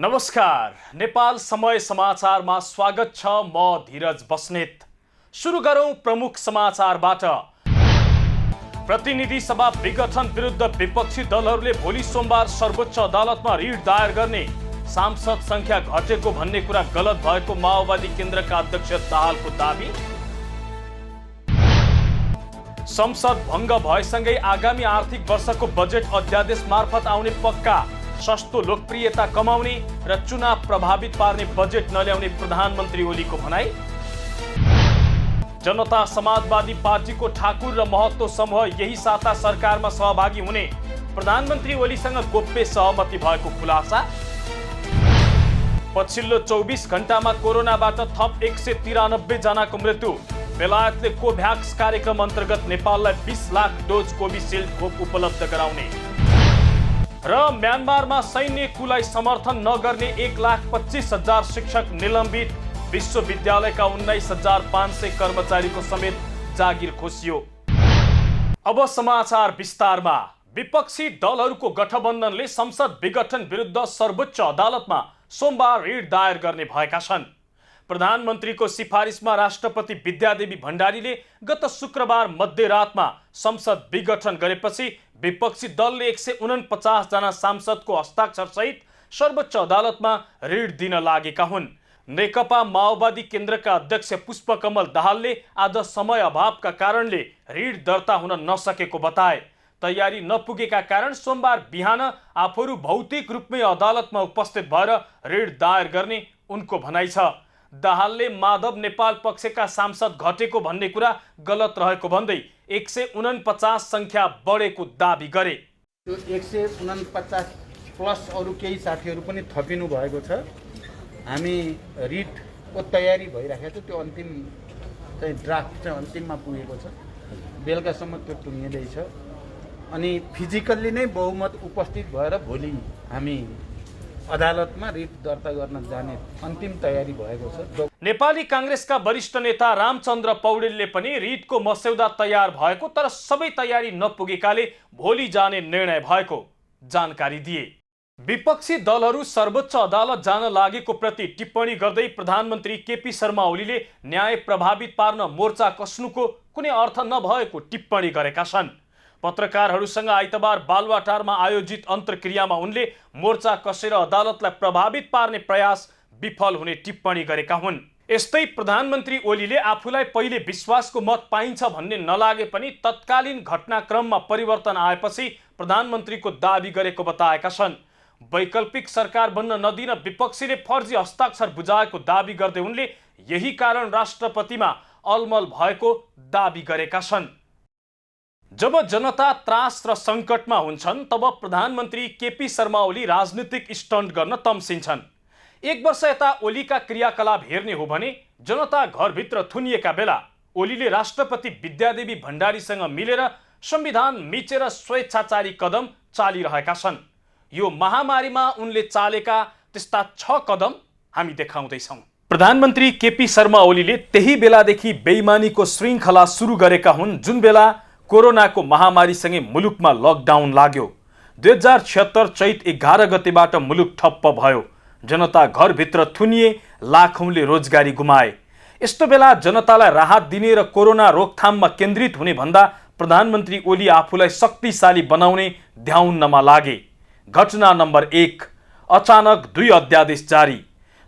नमस्कार, नेपाल समय समाचारमा स्वागत छ। म धीरज बस्नेत। सुरु गरौं प्रमुख समाचारबाट। प्रतिनिधि सभा विघटन विरुद्ध विपक्षी दलहरूले भोलि सोमबार सर्वोच्च अदालतमा रिट दायर गर्ने। सांसद संख्या घटेको भन्ने कुरा गलत भएको माओवादी केन्द्रका अध्यक्ष दाहालको दाबी। संसद भङ्ग भएसँगै आगामी आर्थिक वर्षको बजेट अध्यादेश मार्फत आउने पक्का। सस्तो लोकप्रियता कमाउने र चुनाव प्रभावित पार्ने बजेट नल्याउने प्रधानमन्त्री ओलीको भनाई। जनता समाजवादी पार्टीको ठाकुर र महतो समूह यही साता सरकारमा सहभागी हुने। प्रधानमन्त्री ओलीसँग गोप्य सहमति भएको खुलासा। पछिल्लो 24 घण्टामा कोरोनाबाट थप 193 जनाको मृत्यु। बेलायतले कोभ्याक्स कार्यक्रम अन्तर्गत नेपाललाई 20 लाख डोज कोभिसिल्ड खोप उपलब्ध गराउने। र म्यानमारमा सैन्य कुलाई समर्थन नगर्ने 1,25,000 शिक्षक निलम्बित। विश्वविद्यालयका 19,500 कर्मचारीको समेत जागिर खोसियो। अब समाचार विस्तारमा। विपक्षी दलहरूको गठबन्धनले संसद विघटन विरुद्ध सर्वोच्च अदालतमा सोमबार रिट दायर गर्ने भएका छन्। प्रधानमन्त्रीको सिफारिसमा राष्ट्रपति विद्यादेवी भण्डारीले गत शुक्रबार मध्यरातमा संसद विघटन गरेपछि विपक्षी दलले 149 जना सांसदको हस्ताक्षर सहित सर्वोच्च अदालतमा रिट दिन लागेका हुन्। नेकपा माओवादी केन्द्रका अध्यक्ष पुष्पकमल दाहालले आज समय अभावका कारणले रिट दर्ता हुन नसकेको बताए। तयारी नपुगेका कारण सोमबार बिहान आफूहरू भौतिक रूपमै अदालतमा उपस्थित भएर रिट दायर गर्ने उनको भनाइ छ। दाहालले माधव नेपाल पक्षका सांसद घटेको भन्ने कुरा गलत रहेको भन्दै 149 संख्या बढेको दाबी गरे। त्यो 149 प्लस अरू केही साथीहरू पनि थपिनु भएको छ। हामी रिटको तयारी भइराखेको छ। त्यो अन्तिम चाहिँ ड्राफ्ट चाहिँ अन्तिममा पुगेको छ। बेलुकासम्म त्यो टुङ्गिँदैछ। अनि फिजिकल्ली नै बहुमत उपस्थित भएर भोलि हामी अदालतमा रिट दर्ता गर्न जाने अन्तिम तयारी भएको छ। नेपाली कांग्रेसका वरिष्ठ नेता रामचन्द्र पौडेलले पनि रिटको मस्यौदा तयार भएको तर सबै तयारी नपुगेकाले भोलि जाने निर्णय भएको जानकारी दिए। विपक्षी दलहरू सर्वोच्च अदालत जान लागेको प्रति टिप्पणी गर्दै प्रधानमन्त्री केपी शर्मा ओलीले न्याय प्रभावित पार्न मोर्चा कस्नुको कुनै अर्थ नभएको टिप्पणी गरेका छन्। पत्रकारहरूसँग आइतबार बालुवाटारमा आयोजित अन्तर्क्रियामा उनले मोर्चा कसेर अदालतलाई प्रभावित पार्ने प्रयास विफल हुने टिप्पणी गरेका हुन्। यस्तै प्रधानमन्त्री ओलीले आफूलाई पहिले विश्वासको मत पाइन्छ भन्ने नलागे पनि तत्कालीन घटनाक्रममा परिवर्तन आएपछि प्रधानमन्त्रीको दाबी गरेको बताएका छन्। वैकल्पिक सरकार बन्न नदिन विपक्षीले फर्जी हस्ताक्षर बुझाएको दाबी गर्दै उनले यही कारण राष्ट्रपतिमा अलमल भएको दाबी गरेका छन्। जब जनता त्रास र सङ्कटमा हुन्छन् तब प्रधानमन्त्री केपी शर्मा ओली राजनीतिक स्टन्ट गर्न तम्सिन्छन्। 1 वर्ष यता ओलीका क्रियाकलाप हेर्ने हो भने जनता घरभित्र थुनिएका बेला ओलीले राष्ट्रपति विद्यादेवी भण्डारीसँग मिलेर संविधान मिचेर स्वेच्छाचारी कदम चालिरहेका छन्। यो महामारीमा उनले चालेका त्यस्ता 6 कदम हामी देखाउँदैछौँ। प्रधानमन्त्री केपी शर्मा ओलीले त्यही बेलादेखि बेइमानीको श्रृङ्खला सुरु गरेका हुन् जुन बेला कोरोनाको महामारीसँगै मुलुकमा लकडाउन लाग्यो। 2076 चैत 11 गतेबाट मुलुक ठप्प भयो। जनता घरभित्र थुनिए, लाखौंले रोजगारी गुमाए। यस्तो बेला जनतालाई राहत दिने र कोरोना रोकथाममा केन्द्रित हुने भन्दा प्रधानमन्त्री ओली आफूलाई शक्तिशाली बनाउने ध्याउनमा लागे। घटना नम्बर 1, अचानक 2 अध्यादेश जारी।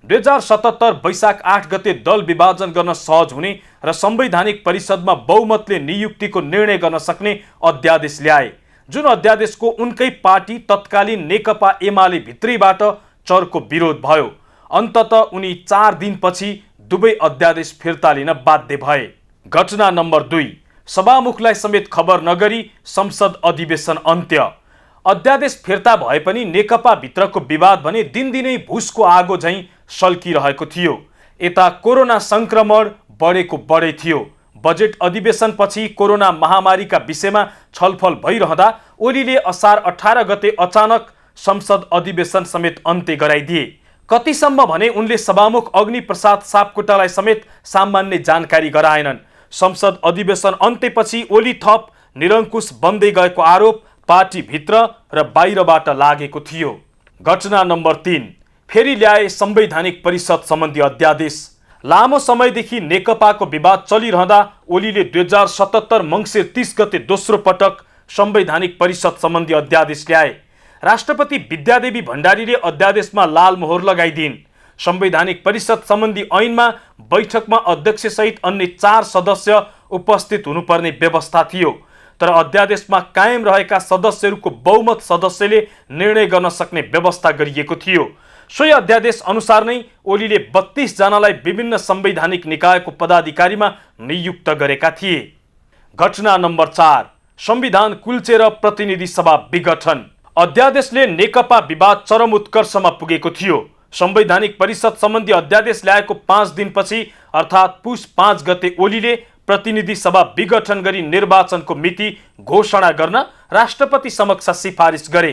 2077 वैशाख 8 गते दल विभाजन गर्न सहज हुने र संवैधानिक परिषदमा बहुमतले नियुक्तिको निर्णय गर्न सक्ने अध्यादेश ल्याए, जुन अध्यादेशको उनकै पार्टी तत्कालीन नेकपा एमाले भित्रैबाट चर्को विरोध भयो। अन्ततः उनी 4 दिनपछि दुवै अध्यादेश फिर्ता लिन बाध्य भए। घटना नम्बर 2, सभामुखलाई समेत खबर नगरी संसद अधिवेशन अन्त्य। अध्यादेश फिर्ता भए पनि नेकपा भित्रको विवाद भने दिनदिनै भुसको आगो झैं सल्किरहेको थियो। यता कोरोना संक्रमण बढेको बढै थियो। बजेट अधिवेशनपछि कोरोना महामारीका विषयमा छलफल भइरहँदा ओलीले असार 18 गते अचानक संसद अधिवेशन समेत अन्त्य गराइदिए। कतिसम्म भने उनले सभामुख अग्निप्रसाद सापकोटालाई समेत सामान्य जानकारी गराएनन्। संसद अधिवेशन अन्त्यपछि ओली थप निरङ्कुश बन्दै गएको आरोप पार्टी भित्र र बाहिरबाट लागेको थियो। घटना नम्बर 3, फेरि ल्याए संवैधानिक परिषद सम्बन्धी अध्यादेश। लामो समयदेखि नेकपाको विवाद चलिरहँदा ओलीले 2077 मङ्सिर 30 गते दोस्रो पटक संवैधानिक परिषद सम्बन्धी अध्यादेश ल्याए। राष्ट्रपति विद्यादेवी भण्डारीले अध्यादेशमा लाल मोहर लगाइदिइन्। संवैधानिक परिषद सम्बन्धी ऐनमा बैठकमा अध्यक्षसहित अन्य 4 सदस्य उपस्थित हुनुपर्ने व्यवस्था थियो, तर अध्यादेशमा कायम रहेका सदस्यहरूको बहुमत सदस्यले निर्णय गर्न सक्ने व्यवस्था गरिएको थियो। सोही अध्यादेश अनुसार नै ओलीले 32 जनालाई विभिन्न संवैधानिक निकायको पदाधिकारीमा नियुक्त गरेका थिए। घटना नम्बर 4, संविधान कुल्चेर प्रतिनिधि सभा विघटन। अध्यादेशले नेकपा विवाद चरम उत्कर्षमा पुगेको थियो। संवैधानिक परिषद सम्बन्धी अध्यादेश ल्याएको 5 दिनपछि अर्थात् पुस 5 गते ओलीले प्रतिनिधि सभा विघटन गरी निर्वाचनको मिति घोषणा गर्न राष्ट्रपति समक्ष सिफारिस गरे।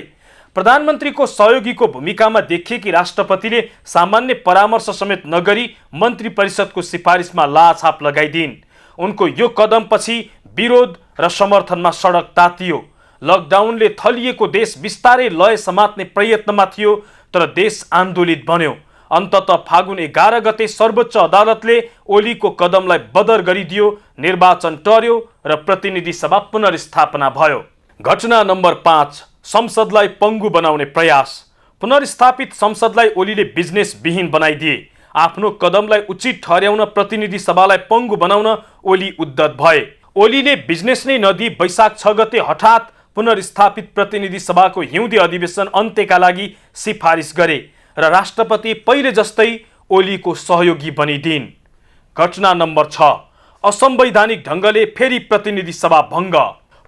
प्रधानमन्त्रीको सहयोगीको भूमिकामा देखिएकी राष्ट्रपतिले सामान्य परामर्श समेत नगरी मन्त्री परिषदको सिफारिसमा लाछाप लगाइदिइन्। उनको यो कदमपछि विरोध र समर्थनमा सडक तातियो। लकडाउनले थलिएको देश बिस्तारै लय समात्ने प्रयत्नमा थियो, तर देश आन्दोलित बन्यो। अन्ततः फागुन 11 गते सर्वोच्च अदालतले ओलीको कदमलाई बदर गरिदियो, निर्वाचन टर्यो र प्रतिनिधि सभा पुनर्स्थापना भयो। घटना नम्बर 5, संसदलाई पङ्गु बनाउने प्रयास। पुनर्स्थापित संसदलाई ओलीले बिजनेस विहीन बनाइदिए। आफ्नो कदमलाई उचित ठहर्याउन प्रतिनिधि सभालाई पङ्गु बनाउन ओली उद्धत भए। ओलीले बिजनेस नै नदिई वैशाख 6 गते हठात पुनर्स्थापित प्रतिनिधि सभाको हिउँदे अधिवेशन अन्त्यका लागि सिफारिस गरे र राष्ट्रपति पहिले जस्तै ओलीको सहयोगी बनिदिइन्। घटना नम्बर 6, असंवैधानिक ढङ्गले फेरि प्रतिनिधि सभा भङ्ग।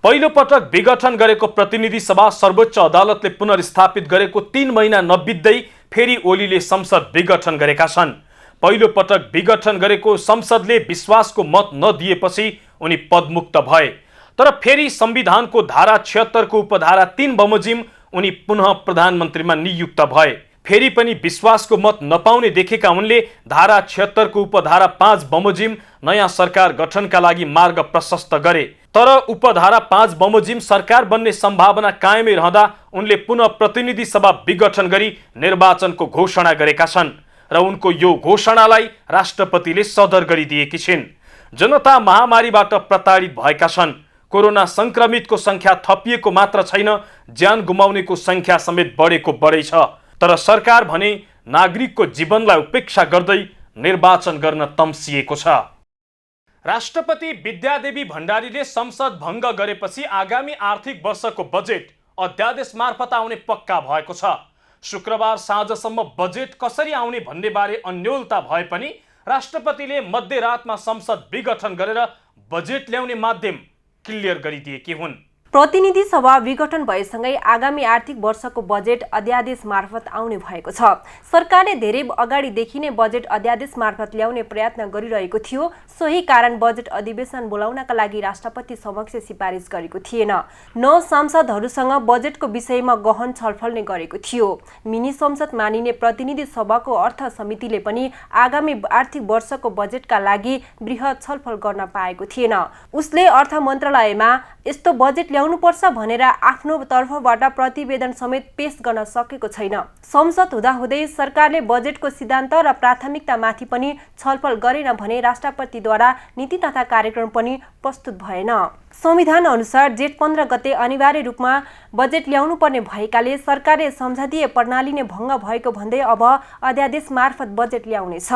पहिलो पटक विघटन गरेको प्रतिनिधि सभा सर्वोच्च अदालतले पुनर्स्थापित गरेको 3 महिना नबित्दै फेरि ओलीले संसद विघटन गरेका छन्। पहिलो पटक विघटन गरेको संसदले विश्वासको मत नदिएपछि उनी पदमुक्त भए, तर फेरि संविधानको धारा 76 को उपधारा 3 बमोजिम उनी पुनः प्रधानमन्त्रीमा नियुक्त भए। फेरि पनि विश्वासको मत नपाउने देखेका उनले धारा 76 को उपधारा 5 बमोजिम नयाँ सरकार गठनका लागि मार्ग प्रशस्त गरे। तर उपधारा 5 बमोजिम सरकार बन्ने सम्भावना कायमै रहँदा उनले पुनः प्रतिनिधि सभा विघटन गरी निर्वाचनको घोषणा गरेका छन् र उनको यो घोषणालाई राष्ट्रपतिले सदर गरिदिएकी छिन्। जनता महामारीबाट प्रताडित भएका छन्। कोरोना संक्रमितको संख्या थपिएको मात्र छैन, ज्यान गुमाउनेको संख्या समेत बढेको बढै छ। तर सरकार भने नागरिकको जीवनलाई उपेक्षा गर्दै निर्वाचन गर्न तम्सिएको छ। राष्ट्रपति विद्यादेवी भण्डारीले संसद भङ्ग गरेपछि आगामी आर्थिक वर्षको बजेट अध्यादेश मार्फत आउने पक्का भएको छ। शुक्रबार साँझसम्म बजेट कसरी आउने भन्ने बारे अन्योलता भए पनि राष्ट्रपतिले मध्यरातमा संसद विघटन गरेर बजेट ल्याउने माध्यम क्लियर गरिदिएकी हुन्। प्रतिनिधि सभा विघटन भएसँगै आगामी आर्थिक वर्षको बजेट अध्यादेश मार्फत आउने भएको छ। सरकारले धेरै अगाडिदेखि नै बजेट अध्यादेश मार्फत ल्याउने प्रयत्न गरिरहेको थियो। सोही कारण बजेट अधिवेशन बोलाउनका लागि राष्ट्रपति समक्ष सिफारिस गरेको थिएन। 9 सांसदहरूसँग बजेटको विषयमा गहन छलफल नै गरेको थियो। मिनी संसद मानिने प्रतिनिधि सभाको अर्थ समितिले पनि आगामी आर्थिक वर्षको बजेटका लागि बृहत छलफल गर्न पाएको थिएन। उसले अर्थ मन्त्रालयमा यस्तो बजेट ल्याउनुपर्छ भनेर आफ्नो तर्फबाट प्रतिवेदन समेत पेश गर्न सकेको छैन। संसद हुँदाहुँदै सरकारले बजेटको सिद्धान्त र प्राथमिकतामाथि पनि छलफल गरेन भने राष्ट्रपतिद्वारा नीति तथा कार्यक्रम पनि प्रस्तुत भएन। संविधान अनुसार जेठ 15 गते अनिवार्य रूपमा बजेट ल्याउनु पर्ने भएकाले सरकारले संसदीय प्रणाली नै भङ्ग भएको भन्दै अब अध्यादेश मार्फत बजेट ल्याउनेछ।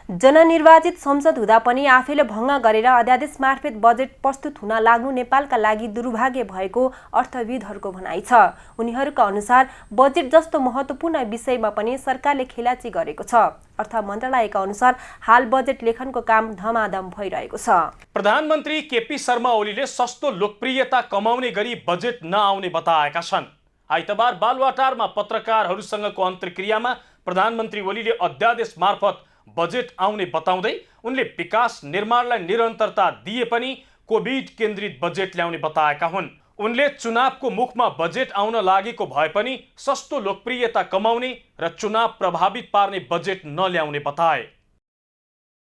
जननिर्वाचित संसद हुँदा पनि आफैले भङ्ग गरेर अध्यादेश मार्फत बजेट प्रस्तुत हुन लाग्नु नेपालका लागि दुर्भाग्य भएको अर्थविदहरूको भनाइ छ। उनीहरूका अनुसार बजेट जस्तो महत्त्वपूर्ण विषयमा पनि सरकारले खेलाची गरेको छ। अर्थ मन्त्रालयका अनुसार हाल बजेट लेखनको काम धमाधम भइरहेको छ। प्रधानमन्त्री केपी शर्मा ओलीले सस्तो लोकप्रियता कमाउने गरी बजेट नआउने बताएका छन्। आइतबार बालुवाटारमा पत्रकारहरूसँगको अन्तर्क्रियामा प्रधानमन्त्री ओलीले अध्यादेश मार्फत बजेट आउने बताउँदै उनले विकास निर्माणलाई निरन्तरता दिए पनि कोभिड केन्द्रित बजेट ल्याउने बताएका हुन्। उनले चुनावको मुखमा बजेट आउन लागेको भए पनि सस्तो लोकप्रियता कमाउने र चुनाव प्रभावित पार्ने बजेट नल्याउने बताए।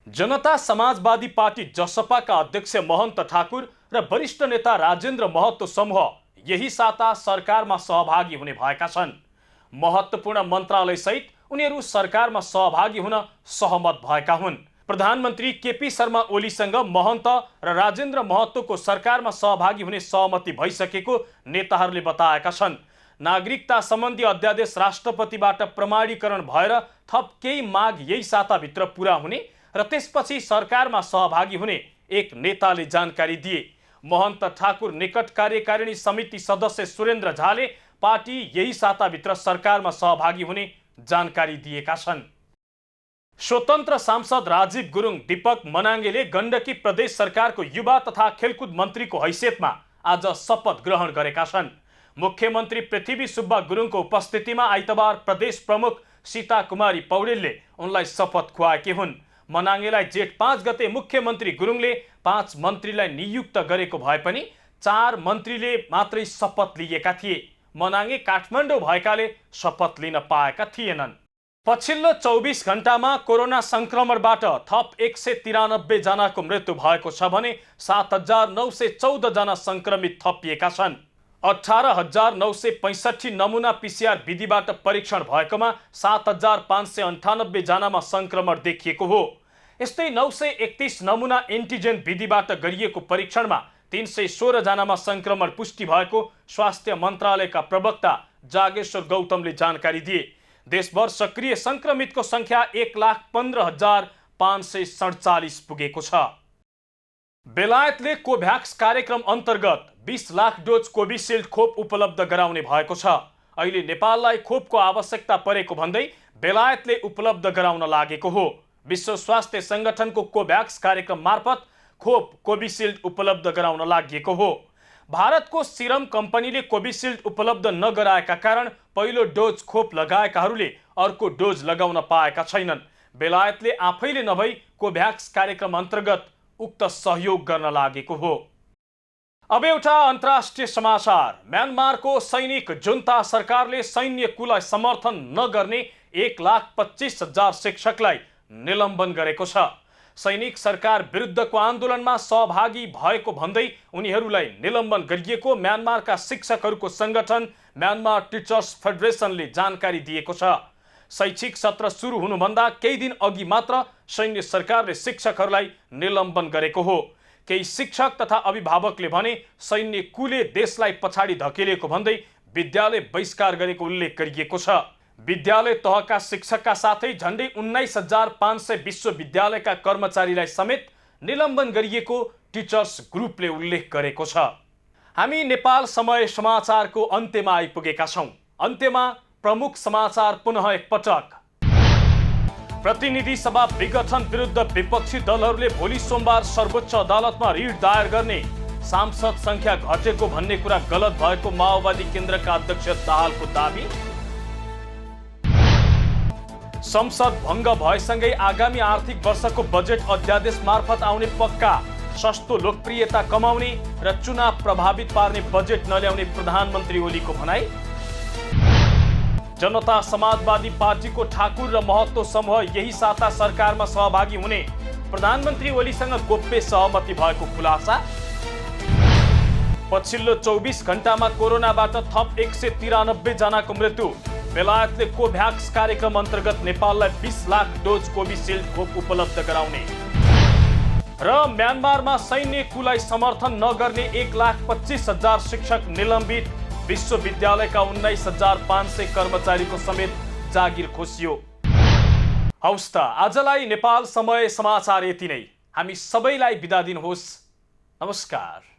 जनता समाजवादी पार्टी जसपाका अध्यक्ष महन्त ठाकुर र वरिष्ठ नेता राजेन्द्र महतो समूह यही साता सरकारमा सहभागी हुने भएका छन्। महत्त्वपूर्ण मन्त्रालय सहित उनीहरू सरकारमा सहभागी हुन सहमत भएका हुन्। प्रधानमन्त्री केपी शर्मा ओलीसँग महन्त र राजेन्द्र महतोको सरकारमा सहभागी हुने सहमति भइसकेको नेताहरूले बताएका छन्। नागरिकता सम्बन्धी अध्यादेश राष्ट्रपतिबाट प्रमाणीकरण भएर थप केही माग यही साताभित्र पूरा हुने र त्यसपछि सरकारमा सहभागी हुने एक नेताले जानकारी दिए। महन्त ठाकुर निकट कार्यकारिणी समिति सदस्य सुरेन्द्र झाले पार्टी यही साताभित्र सरकारमा सहभागी हुने जानकारी दिएका छन्। स्वतन्त्र सांसद राजीव गुरुङ दीपक मनाङ्गेले गण्डकी प्रदेश सरकारको युवा तथा खेलकुद मन्त्रीको हैसियतमा आज शपथ ग्रहण गरेका छन्। मुख्यमन्त्री पृथ्वी सुब्बा गुरुङको उपस्थितिमा आइतबार प्रदेश प्रमुख सीता कुमारी पौडेलले उनलाई शपथ खुवाएकी हुन्। मनाङ्गेलाई जेठ 5 गते मुख्यमन्त्री गुरुङले 5 मन्त्रीलाई नियुक्त गरेको भए पनि 4 मन्त्रीले मात्रै शपथ लिएका थिए। मनाङ्गे काठमाडौँ भएकाले शपथ लिन पाएका थिएनन्। पछिल्लो 24 घण्टामा कोरोना संक्रमणबाट थप 193 जनाको मृत्यु भएको छ भने 7914 जना संक्रमित थपिएका छन्। 18965 नमुना पीसीआर विधिबाट परीक्षण भएकोमा 7598 जनामा संक्रमण देखिएको हो। यस्तै 931 नमुना एन्टिजेन विधिबाट गरिएको परीक्षणमा 316 जनामा संक्रमण पुष्टि भएको स्वास्थ्य मन्त्रालयका प्रवक्ता जागेश्वर गौतमले जानकारी दिए। देशभर सक्रिय संक्रमितको संख्या 1,15,547 पुगेको छ। बेलायतले कोभ्याक्स कार्यक्रम अन्तर्गत 20 लाख डोज कोभिसिल्ड खोप उपलब्ध गराउने भएको छ। अहिले नेपाललाई खोपको आवश्यकता परेको भन्दै बेलायतले उपलब्ध गराउन लागेको हो। विश्व स्वास्थ्य संगठनको कोभ्याक्स कार्यक्रम मार्फत खोप कोभिसिल्ड उपलब्ध गराउन लागि हो। भारतको सिरम कम्पनीले कोभिसिल्ड उपलब्ध नगराएका कारण पहिलो डोज खोप लगाएकाहरूले अर्को डोज लगाउन पाएका छैनन्। बेलायतले आफैले नभई कोभ्याक्स कार्यक्रम अन्तर्गत उक्त सहयोग गर्न लागेको हो। अब एउटा अन्तर्राष्ट्रिय समाचार। म्यानमारको सैनिक जुन्ता सरकारले सैन्य कुलाई समर्थन नगर्ने 1,25,000 शिक्षकलाई निलम्बन गरेको छ। सैनिक सरकार विरुद्धको आन्दोलनमा सहभागी भएको भन्दै उनीहरूलाई निलम्बन गरिएको म्यानमारका शिक्षकहरूको संगठन म्यानमार टिचर्स फेडरेसनले जानकारी दिएको छ। शैक्षिक सत्र सुरु हुनुभन्दा केही दिन अघि मात्र सैन्य सरकारले शिक्षकहरूलाई निलम्बन गरेको हो। केही शिक्षक तथा अभिभावकले भने सैन्य कुले देशलाई पछाडि धकेलेको भन्दै विद्यालय बहिष्कार गरेको उल्लेख गरिएको छ। विद्यालय तहका शिक्षकका साथै झण्डै 19,500 विश्वविद्यालयका कर्मचारीलाई समेत निलम्बन गरिएको टिचर्स ग्रुपले उल्लेख गरेको छ। हामी नेपाल समय समाचारको अन्त्यमा आइपुगेका छौं। अन्त्यमा प्रमुख समाचार पुनः एकपटक। प्रतिनिधि सभा विघटन विरुद्ध विपक्षी दलहरूले भोलि सोमबार सर्वोच्च अदालतमा रिट दायर गर्ने। सांसद संख्या घटेको भन्ने कुरा गलत भएको माओवादी केन्द्रका अध्यक्ष दाहालको दाबी। संसद भङ्ग भएसँगै आगामी आर्थिक वर्षको बजेट अध्यादेश मार्फत आउने पक्का। सस्तो लोकप्रियता कमाउने र चुनाव प्रभावित पार्ने बजेट नल्याउने प्रधानमन्त्री ओलीको भनाई। जनता समाजवादी पार्टीको ठाकुर र महतो समूह यही साता सरकारमा सहभागी हुने प्रधानमन्त्री ओलीसँग गोप्य सहमति भएको खुलासा। पछिल्लो 24 घण्टामा कोरोनाबाट थप 193 जनाको मृत्यु। बेलायतले कोभ्याक्स कार्यक्रम अन्तर्गत नेपाललाई 20 लाख डोज कोभिसिल्ड खोप उपलब्ध गराउने। र म्यानमारमा सैन्य कुलाई समर्थन नगर्ने 1,25,000 शिक्षक निलम्बित। विश्वविद्यालयका 19,500 कर्मचारीको समेत जागिर खोसियो। हौस् त आजलाई नेपाल समय समाचार यति नै। हामी सबैलाई बिदा दिनुहोस्। नमस्कार।